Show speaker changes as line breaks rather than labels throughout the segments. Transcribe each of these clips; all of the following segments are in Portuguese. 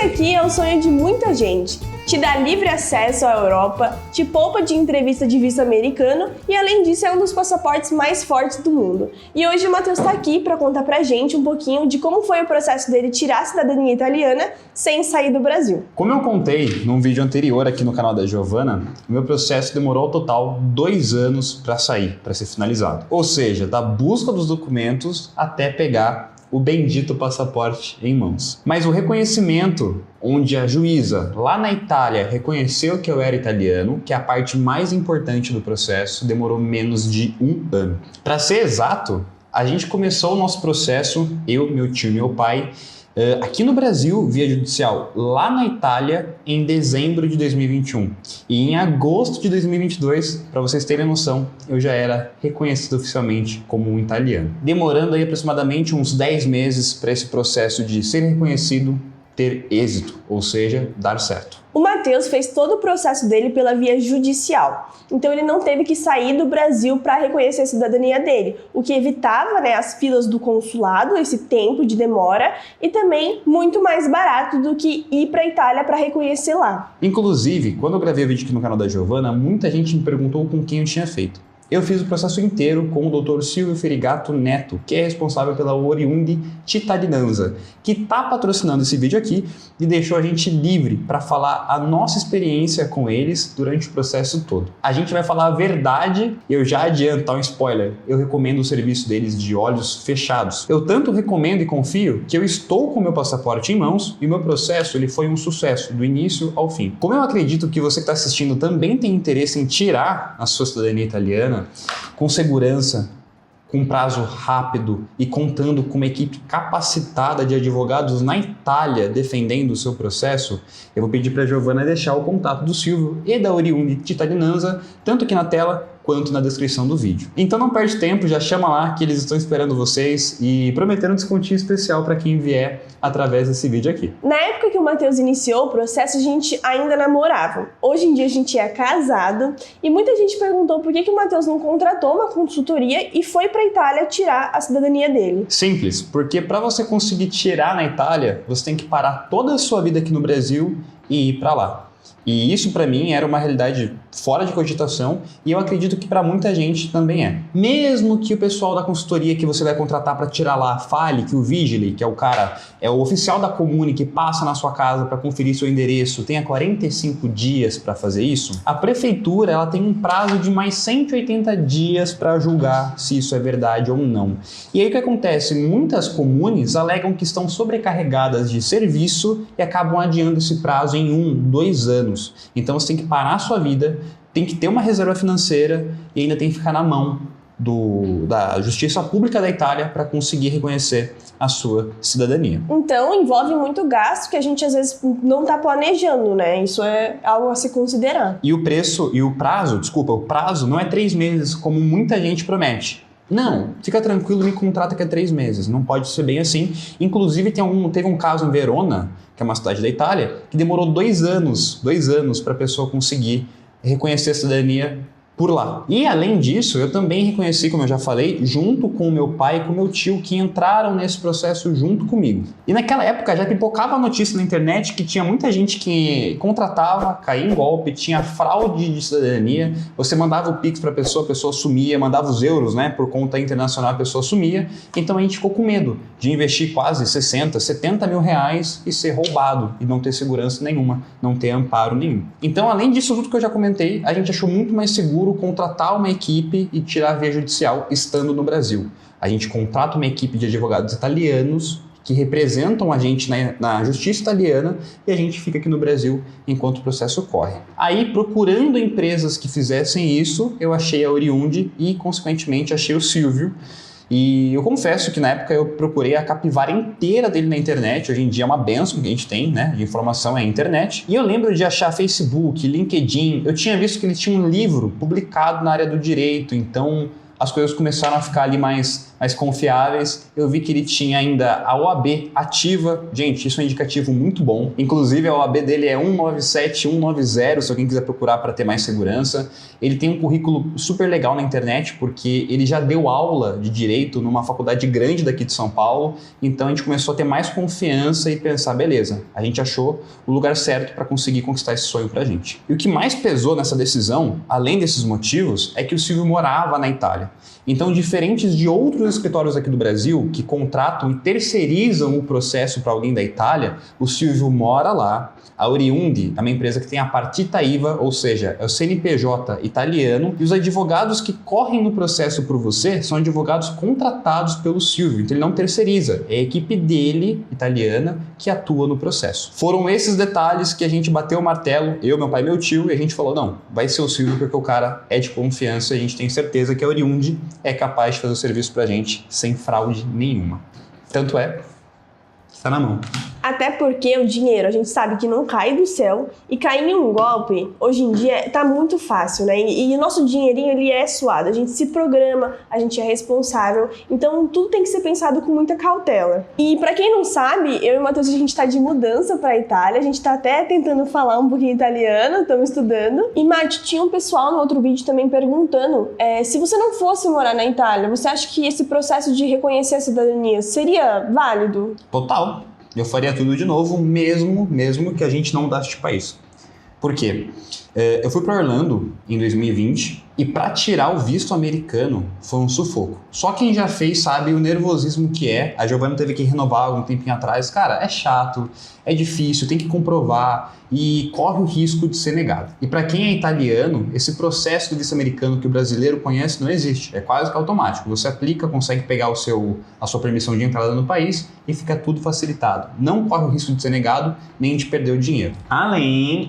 Esse aqui é o sonho de muita gente. Te dá livre acesso à Europa, te poupa de entrevista de visto americano e, além disso, é um dos passaportes mais fortes do mundo. E hoje o Matheus está aqui para contar pra gente um pouquinho de como foi o processo dele tirar a cidadania italiana sem sair do Brasil.
Como eu contei num vídeo anterior aqui no canal da Giovana, o meu processo demorou ao total 2 anos para sair, para ser finalizado. Ou seja, da busca dos documentos até pegar o bendito passaporte em mãos. Mas o reconhecimento, onde a juíza lá na Itália reconheceu que eu era italiano, que é a parte mais importante do processo, demorou menos de 1 ano. Para ser exato, a gente começou o nosso processo, eu, meu tio e meu pai, aqui no Brasil, via judicial, lá na Itália, em dezembro de 2021. E em agosto de 2022, para vocês terem noção, eu já era reconhecido oficialmente como um italiano. Demorando aí aproximadamente uns 10 meses para esse processo de ser reconhecido ter êxito, ou seja, dar certo.
O Matheus fez todo o processo dele pela via judicial, então ele não teve que sair do Brasil para reconhecer a cidadania dele, o que evitava, as filas do consulado, esse tempo de demora, e também muito mais barato do que ir para a Itália para reconhecer lá.
Inclusive, quando eu gravei o vídeo aqui no canal da Giovana, muita gente me perguntou com quem eu tinha feito. Eu fiz o processo inteiro com o Dr. Silvio Ferigato Neto, que é responsável pela Oriundi Cittadinanza, que está patrocinando esse vídeo aqui e deixou a gente livre para falar a nossa experiência com eles durante o processo todo. A gente vai falar a verdade, eu já adianto, um spoiler, eu recomendo o serviço deles de olhos fechados. Eu tanto recomendo e confio que eu estou com o meu passaporte em mãos e o meu processo ele foi um sucesso, do início ao fim. Como eu acredito que você que está assistindo também tem interesse em tirar a sua cidadania italiana, com segurança, com prazo rápido e contando com uma equipe capacitada de advogados na Itália defendendo o seu processo, eu vou pedir para a Giovana deixar o contato do Silvio e da Oriundi Cittadinanza, tanto aqui na tela quanto na descrição do vídeo. Então não perde tempo, já chama lá que eles estão esperando vocês e prometeram um descontinho especial para quem vier através desse vídeo aqui.
Na época que o Matheus iniciou o processo, a gente ainda namorava. Hoje em dia a gente é casado e muita gente perguntou por que o Matheus não contratou uma consultoria e foi para a Itália tirar a cidadania dele.
Simples, porque para você conseguir tirar na Itália, você tem que parar toda a sua vida aqui no Brasil e ir para lá. E isso para mim era uma realidade fora de cogitação e eu acredito que para muita gente também é. Mesmo que o pessoal da consultoria que você vai contratar para tirar lá fale que o Vigile, que é o cara, é o oficial da Comune que passa na sua casa para conferir seu endereço, tenha 45 dias para fazer isso, a prefeitura ela tem um prazo de mais 180 dias para julgar se isso é verdade ou não. E aí o que acontece? Muitas comunes alegam que estão sobrecarregadas de serviço e acabam adiando esse prazo em 1, 2 anos. Então você tem que parar a sua vida, tem que ter uma reserva financeira e ainda tem que ficar na mão da Justiça Pública da Itália para conseguir reconhecer a sua cidadania.
Então envolve muito gasto que a gente às vezes não está planejando, Isso é algo a se considerar.
E o prazo não é 3 meses como muita gente promete. Não, fica tranquilo, me contrata que é 3 meses, não pode ser bem assim. Inclusive teve um caso em Verona, que é uma cidade da Itália, que demorou 2 anos para a pessoa conseguir reconhecer a cidadania por lá. E além disso, eu também reconheci, como eu já falei, junto com o meu pai e com o meu tio, que entraram nesse processo junto comigo. E naquela época já pipocava a notícia na internet que tinha muita gente que contratava, caía em golpe, tinha fraude de cidadania, você mandava o Pix para a pessoa sumia, mandava os euros, por conta internacional, a pessoa sumia. Então a gente ficou com medo de investir quase 60, 70 mil reais e ser roubado e não ter segurança nenhuma, não ter amparo nenhum. Então, além disso tudo que eu já comentei, a gente achou muito mais seguro contratar uma equipe e tirar a via judicial estando no Brasil. A gente contrata uma equipe de advogados italianos que representam a gente na justiça italiana e a gente fica aqui no Brasil enquanto o processo corre. Aí, procurando empresas que fizessem isso, eu achei a Oriundi e, consequentemente, achei o Silvio. E eu confesso que na época eu procurei a capivara inteira dele na internet. Hoje em dia é uma benção que a gente tem, de informação é a internet. E eu lembro de achar Facebook, LinkedIn. Eu tinha visto que ele tinha um livro publicado na área do direito, então as coisas começaram a ficar ali mais mais confiáveis. Eu vi que ele tinha ainda a OAB ativa. Gente, isso é um indicativo muito bom. Inclusive, a OAB dele é 197, 190, se alguém quiser procurar para ter mais segurança. Ele tem um currículo super legal na internet, porque ele já deu aula de direito numa faculdade grande daqui de São Paulo. Então, a gente começou a ter mais confiança e pensar, beleza, a gente achou o lugar certo para conseguir conquistar esse sonho pra gente. E o que mais pesou nessa decisão, além desses motivos, é que o Silvio morava na Itália. Então, diferentes de outros escritórios aqui do Brasil que contratam e terceirizam o processo para alguém da Itália, o Silvio mora lá. A Oriundi é uma empresa que tem a partita IVA, ou seja, é o CNPJ italiano, e os advogados que correm no processo por você são advogados contratados pelo Silvio, então ele não terceiriza, é a equipe dele, italiana, que atua no processo. Foram esses detalhes que a gente bateu o martelo, eu, meu pai e meu tio, e a gente falou, não, vai ser o Silvio porque o cara é de confiança e a gente tem certeza que a Oriundi é capaz de fazer o serviço pra gente sem fraude nenhuma. Tanto é, está na mão.
Até porque o dinheiro, a gente sabe que não cai do céu, e cair em um golpe, hoje em dia, tá muito fácil, né? E o nosso dinheirinho, ele é suado, a gente se programa, a gente é responsável, então tudo tem que ser pensado com muita cautela. E pra quem não sabe, eu e o Matheus, a gente tá de mudança pra Itália, a gente tá até tentando falar um pouquinho italiano, estamos estudando. E, Mati, tinha um pessoal no outro vídeo também perguntando, se você não fosse morar na Itália, você acha que esse processo de reconhecer a cidadania seria válido?
Total. Eu faria tudo de novo, mesmo que a gente não mudasse de país. Por quê? Eu fui para Orlando em 2020 e para tirar o visto americano foi um sufoco. Só quem já fez sabe o nervosismo que é. A Giovana teve que renovar algum tempinho atrás. Cara, é chato, é difícil, tem que comprovar e corre o risco de ser negado. E para quem é italiano, esse processo do visto americano que o brasileiro conhece não existe. É quase que automático. Você aplica, consegue pegar a sua permissão de entrada no país e fica tudo facilitado. Não corre o risco de ser negado nem de perder o dinheiro. Além,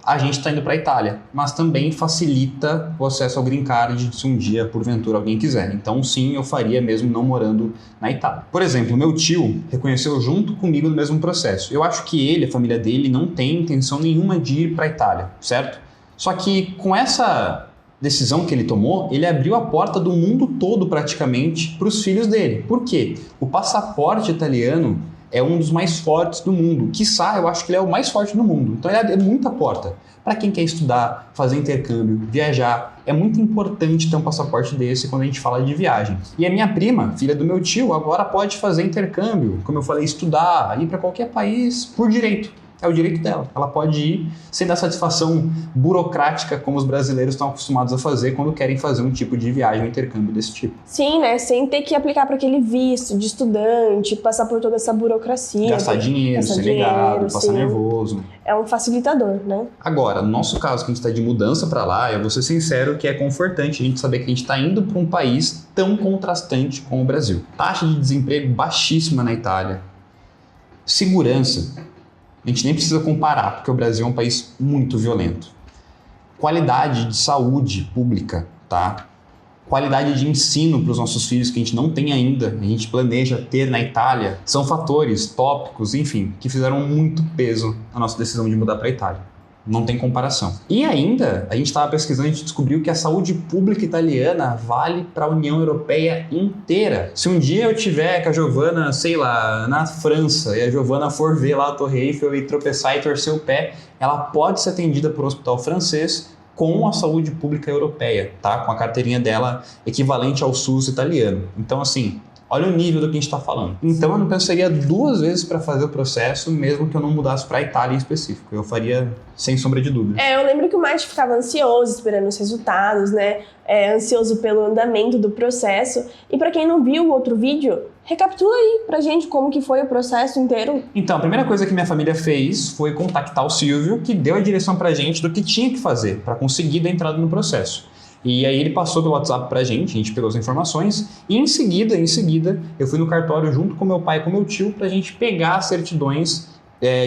a gente está indo para a Itália, mas também facilita o acesso ao Green Card se um dia, porventura, alguém quiser. Então, sim, eu faria mesmo não morando na Itália. Por exemplo, meu tio reconheceu junto comigo no mesmo processo. Eu acho que ele, a família dele, não tem intenção nenhuma de ir para a Itália, certo? Só que com essa decisão que ele tomou, ele abriu a porta do mundo todo praticamente para os filhos dele. Por quê? O passaporte italiano é um dos mais fortes do mundo. Quiçá, eu acho que ele é o mais forte do mundo. Então, ele abre muita porta. Para quem quer estudar, fazer intercâmbio, viajar, é muito importante ter um passaporte desse quando a gente fala de viagem. E a minha prima, filha do meu tio, agora pode fazer intercâmbio, como eu falei, estudar, ir para qualquer país por direito. É o direito dela. Ela pode ir sem dar satisfação burocrática como os brasileiros estão acostumados a fazer quando querem fazer um tipo de viagem ou intercâmbio desse tipo.
Sim, né? Sem ter que aplicar para aquele visto de estudante, passar por toda essa burocracia.
Gastar dinheiro, ser negado, passar nervoso.
É um facilitador, né?
Agora, no nosso caso, que a gente está de mudança para lá, eu vou ser sincero que é confortante a gente saber que a gente está indo para um país tão contrastante como o Brasil. Taxa de desemprego baixíssima na Itália. Segurança. A gente nem precisa comparar, porque o Brasil é um país muito violento. Qualidade de saúde pública, tá? Qualidade de ensino para os nossos filhos que a gente não tem ainda, a gente planeja ter na Itália, são fatores, tópicos, enfim, que fizeram muito peso na nossa decisão de mudar para a Itália. Não tem comparação. E ainda, a gente estava pesquisando e a gente descobriu que a saúde pública italiana vale para a União Europeia inteira. Se um dia eu tiver com a Giovana, sei lá, na França, e a Giovana for ver lá a Torre Eiffel e tropeçar e torcer o pé, ela pode ser atendida por um hospital francês com a saúde pública europeia, tá? Com a carteirinha dela equivalente ao SUS italiano. Então, assim, olha o nível do que a gente está falando. Então, eu não pensaria duas vezes para fazer o processo, mesmo que eu não mudasse para a Itália em específico. Eu faria sem sombra de dúvida.
Eu lembro que o Mate ficava ansioso, esperando os resultados, né? Ansioso pelo andamento do processo. E para quem não viu o outro vídeo, recapitula aí pra gente como que foi o processo inteiro. Então,
a primeira coisa que minha família fez foi contactar o Silvio, que deu a direção pra gente do que tinha que fazer para conseguir dar entrada no processo. E aí ele passou pelo WhatsApp pra gente, a gente pegou as informações e em seguida, eu fui no cartório junto com meu pai e com meu tio pra gente pegar as certidões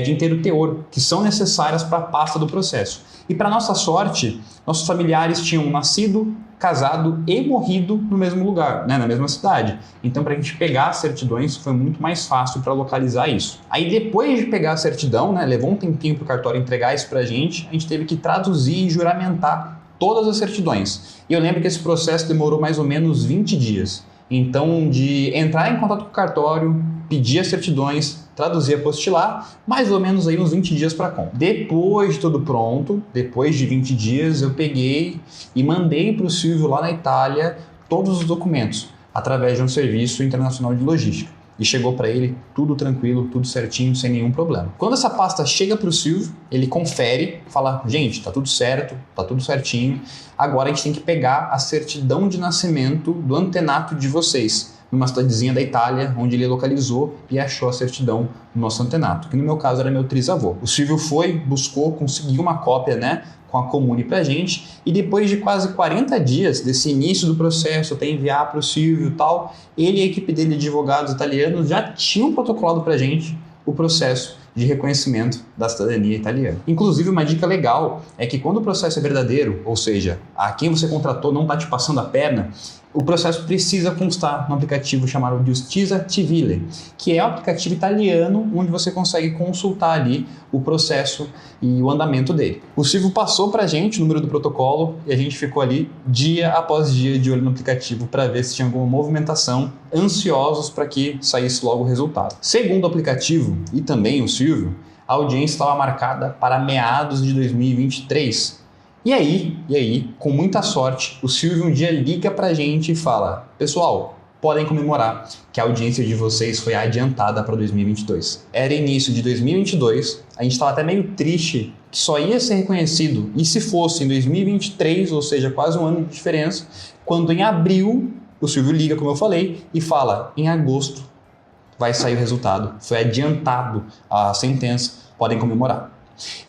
de inteiro teor, que são necessárias para a pasta do processo. E para nossa sorte, nossos familiares tinham nascido, casado e morrido no mesmo lugar, né, na mesma cidade. Então, para a gente pegar as certidões, foi muito mais fácil para localizar isso. Aí, depois de pegar a certidão, né, levou um tempinho para o cartório entregar isso para a gente teve que traduzir e juramentar todas as certidões. E eu lembro que esse processo demorou mais ou menos 20 dias. Então, de entrar em contato com o cartório, pedir as certidões, traduzir, apostilar, mais ou menos aí uns 20 dias para compra. Depois de tudo pronto, depois de 20 dias, eu peguei e mandei para o Silvio lá na Itália todos os documentos, através de um serviço internacional de logística. E chegou para ele tudo tranquilo, tudo certinho, sem nenhum problema. Quando essa pasta chega para o Silvio, ele confere, fala, gente, tá tudo certo, tá tudo certinho, agora a gente tem que pegar a certidão de nascimento do antenato de vocês, numa cidadezinha da Itália, onde ele localizou e achou a certidão do nosso antenato, que no meu caso era meu trisavô. O Silvio foi, buscou, conseguiu uma cópia, né, com a Comune pra gente, e depois de quase 40 dias desse início do processo, até enviar para o Silvio e tal, ele e a equipe dele de advogados italianos já tinham protocolado pra gente o processo de reconhecimento da cidadania italiana. Inclusive, uma dica legal é que quando o processo é verdadeiro, ou seja, a quem você contratou não está te passando a perna, o processo precisa constar no aplicativo chamado Giustizia Civile, que é o aplicativo italiano onde você consegue consultar ali o processo e o andamento dele. O Silvio passou para a gente o número do protocolo e a gente ficou ali dia após dia de olho no aplicativo para ver se tinha alguma movimentação, ansiosos para que saísse logo o resultado. Segundo o aplicativo e também o Silvio, a audiência estava marcada para meados de 2023. E aí, com muita sorte, o Silvio um dia liga pra gente e fala: pessoal, podem comemorar que a audiência de vocês foi adiantada para 2022. Era início de 2022, a gente estava até meio triste que só ia ser reconhecido, e se fosse em 2023, ou seja, quase um ano de diferença, quando em abril o Silvio liga, como eu falei, e fala: em agosto vai sair o resultado, foi adiantado a sentença, podem comemorar.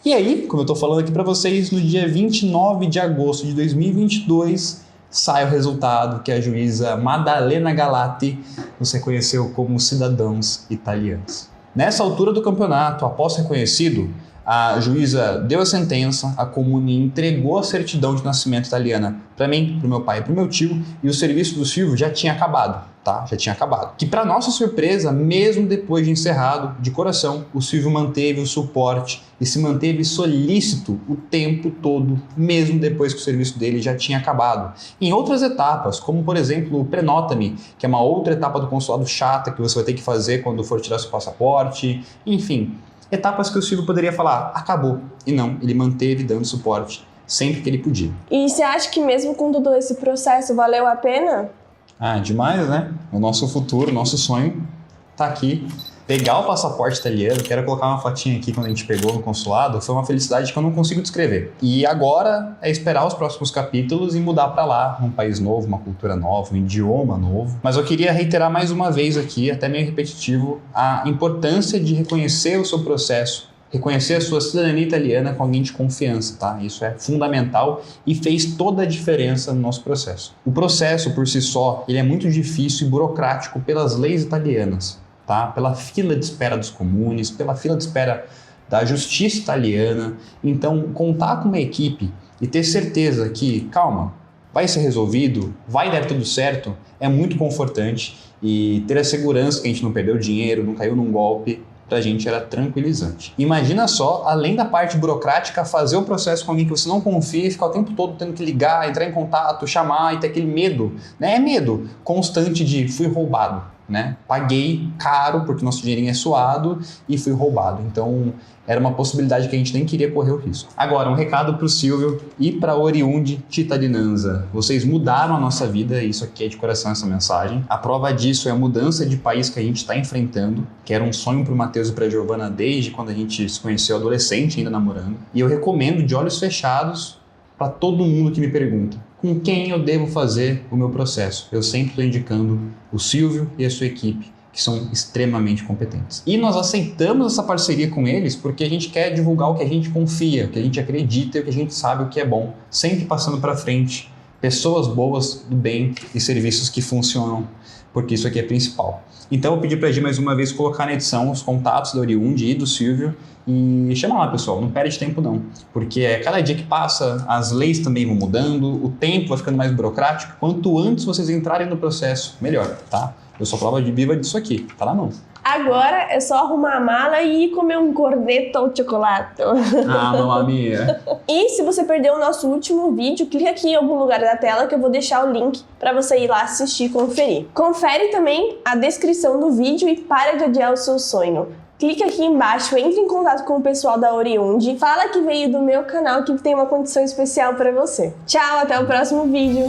E aí, como eu estou falando aqui para vocês, no dia 29 de agosto de 2022, sai o resultado que a juíza Maddalena Galati nos reconheceu como cidadãos italianos. Nessa altura do campeonato, após reconhecido, a juíza deu a sentença, a Comune entregou a certidão de nascimento italiana para mim, para o meu pai e para o meu tio, e o serviço do Silvio já tinha acabado, tá? Já tinha acabado. Que para nossa surpresa, mesmo depois de encerrado, de coração, o Silvio manteve o suporte e se manteve solícito o tempo todo, mesmo depois que o serviço dele já tinha acabado. Em outras etapas, como por exemplo o Prenota-me, que é uma outra etapa do consulado chata que você vai ter que fazer quando for tirar seu passaporte, enfim, etapas que o Silvio poderia falar, acabou. E não, ele manteve dando suporte sempre que ele podia.
E você acha que mesmo com todo esse processo valeu a pena?
Ah, demais, né? O nosso futuro, o nosso sonho tá aqui. Pegar o passaporte italiano, quero colocar uma fotinha aqui quando a gente pegou no consulado, foi uma felicidade que eu não consigo descrever. E agora é esperar os próximos capítulos e mudar para lá, um país novo, uma cultura nova, um idioma novo. Mas eu queria reiterar mais uma vez aqui, até meio repetitivo, a importância de reconhecer o seu processo, reconhecer a sua cidadania italiana com alguém de confiança, tá? Isso é fundamental e fez toda a diferença no nosso processo. O processo, por si só, ele é muito difícil e burocrático pelas leis italianas, tá? Pela fila de espera dos comunes, pela fila de espera da justiça italiana. Então, contar com uma equipe e ter certeza que, calma, vai ser resolvido, vai dar tudo certo, é muito confortante, e ter a segurança que a gente não perdeu dinheiro, não caiu num golpe, pra gente era tranquilizante. Imagina só, além da parte burocrática, fazer o processo com alguém que você não confia e ficar o tempo todo tendo que ligar, entrar em contato, chamar e ter aquele medo, né? É medo constante de fui roubado, né? Paguei caro porque nosso dinheirinho é suado e fui roubado. Então era uma possibilidade que a gente nem queria correr o risco. Agora, um recado para o Silvio e para Oriundi Cittadinanza. Vocês mudaram a nossa vida, e isso aqui é de coração essa mensagem. A prova disso é a mudança de país que a gente está enfrentando, que era um sonho para o Matheus e para a Giovana desde quando a gente se conheceu adolescente, ainda namorando. E eu recomendo de olhos fechados para todo mundo que me pergunta com quem eu devo fazer o meu processo. Eu sempre estou indicando o Silvio e a sua equipe, que são extremamente competentes. E nós aceitamos essa parceria com eles porque a gente quer divulgar o que a gente confia, o que a gente acredita e o que a gente sabe o que é bom, sempre passando para frente pessoas boas, do bem e serviços que funcionam, porque isso aqui é principal. Então eu pedi para a Gi mais uma vez colocar na edição os contatos da Oriundi e do Silvio, e chama lá, pessoal, não perde tempo não, porque cada dia que passa as leis também vão mudando, o tempo vai ficando mais burocrático. Quanto antes vocês entrarem no processo, melhor, tá? Eu sou prova de viva disso aqui, tá na mão.
Agora é só arrumar a mala e ir comer um corneto ao chocolate.
Ah, mamma mia.
E se você perdeu o nosso último vídeo, clica aqui em algum lugar da tela que eu vou deixar o link para você ir lá assistir e conferir. Confere também a descrição do vídeo e para de adiar o seu sonho. Clica aqui embaixo, entre em contato com o pessoal da Oriundi, fala que veio do meu canal que tem uma condição especial para você. Tchau, até o próximo vídeo!